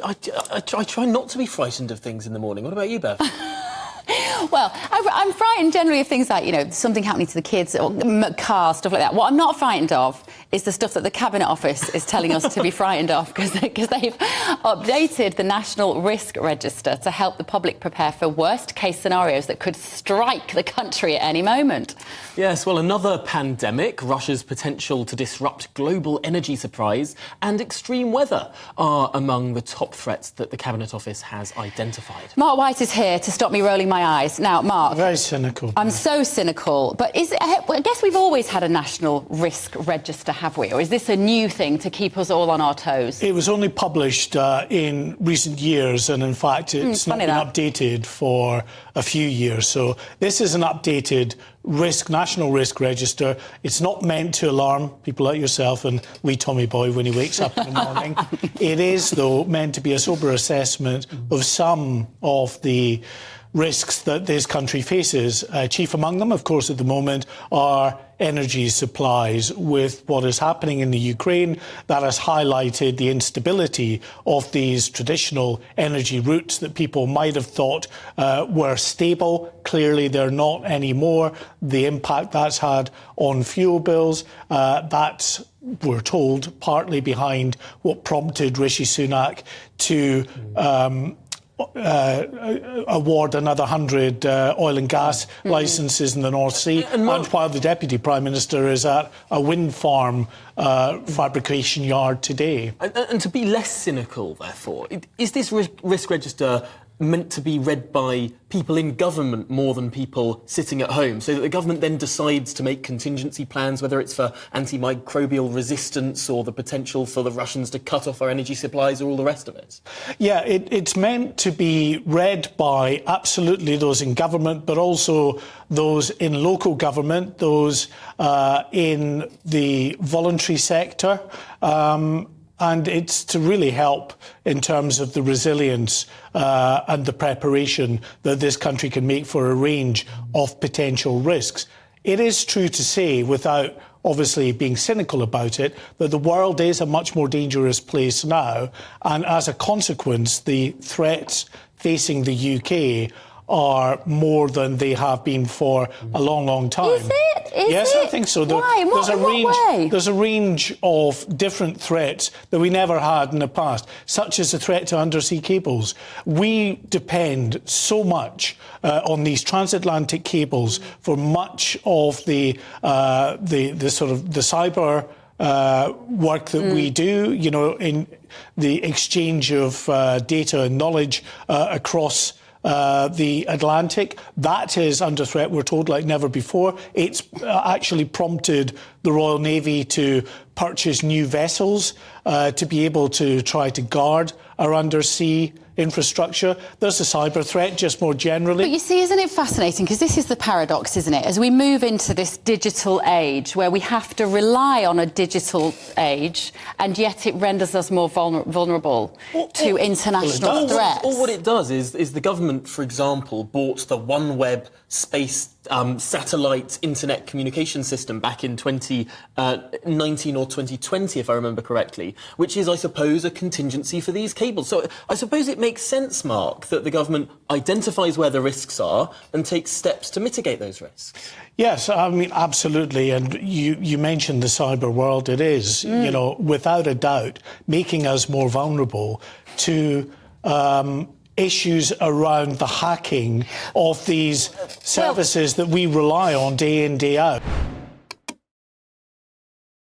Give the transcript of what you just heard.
I try not to be frightened of things in the morning. What about you, Bev? Well, I'm frightened generally of things like, you know, something happening to the kids or cars, stuff like that. What I'm not frightened of is the stuff that the Cabinet Office is telling us to be frightened of, because they've updated the National Risk Register to help the public prepare for worst-case scenarios that could strike the country at any moment. Yes, well, another pandemic, Russia's potential to disrupt global energy supplies, and extreme weather are among the top threats that the Cabinet Office has identified. Mark White is here to stop me rolling my eyes. Now, Mark... Very cynical. I'm so cynical. But I guess we've always had a National Risk Register, have we? Or is this a new thing to keep us all on our toes? It was only published in recent years, and in fact it's not been updated for a few years. So this is an updated National Risk Register. It's not meant to alarm people like yourself and wee Tommy Boy when he wakes up in the morning. It is, though, meant to be a sober assessment of some of the risks that this country faces. Chief among them, of course, at the moment are energy supplies. With what is happening in the Ukraine, that has highlighted the instability of these traditional energy routes that people might have thought were stable. Clearly, they're not anymore. The impact that's had on fuel bills, that's, we're told, partly behind what prompted Rishi Sunak to award another 100 oil and gas licences in the North Sea, and while the Deputy Prime Minister is at a wind farm fabrication yard today. And to be less cynical, therefore, is this risk register meant to be read by people in government more than people sitting at home, so that the government then decides to make contingency plans, whether it's for antimicrobial resistance or the potential for the Russians to cut off our energy supplies or all the rest of it? Yeah, it's meant to be read by absolutely those in government, but also those in local government, those in the voluntary sector. And it's to really help in terms of the resilience and the preparation that this country can make for a range of potential risks. It is true to say, without obviously being cynical about it, that the world is a much more dangerous place now. And as a consequence, the threats facing the UK are more than they have been for a long, long time. Is it? Yes, I think so. Why? There's a range of different threats that we never had in the past, such as the threat to undersea cables. We depend so much on these transatlantic cables for much of the sort of the cyber work that we do, you know, in the exchange of data and knowledge across the Atlantic. That is under threat, we're told, like never before. It's actually prompted the Royal Navy to purchase new vessels to be able to try to guard our undersea infrastructure. There's a cyber threat just more generally. But you see, isn't it fascinating? Because this is the paradox, isn't it? As we move into this digital age where we have to rely on a digital age, and yet it renders us more vulnerable to international threats. Or what it does is the government, for example, bought the OneWeb space satellite internet communication system back in 2019 or 2020, if I remember correctly, which is, I suppose, a contingency for these cables. So I suppose it makes sense, Mark, that the government identifies where the risks are and takes steps to mitigate those risks. Yes, I mean, absolutely. And you mentioned the cyber world. It is, you know, without a doubt, making us more vulnerable to issues around the hacking of these services that we rely on day in, day out.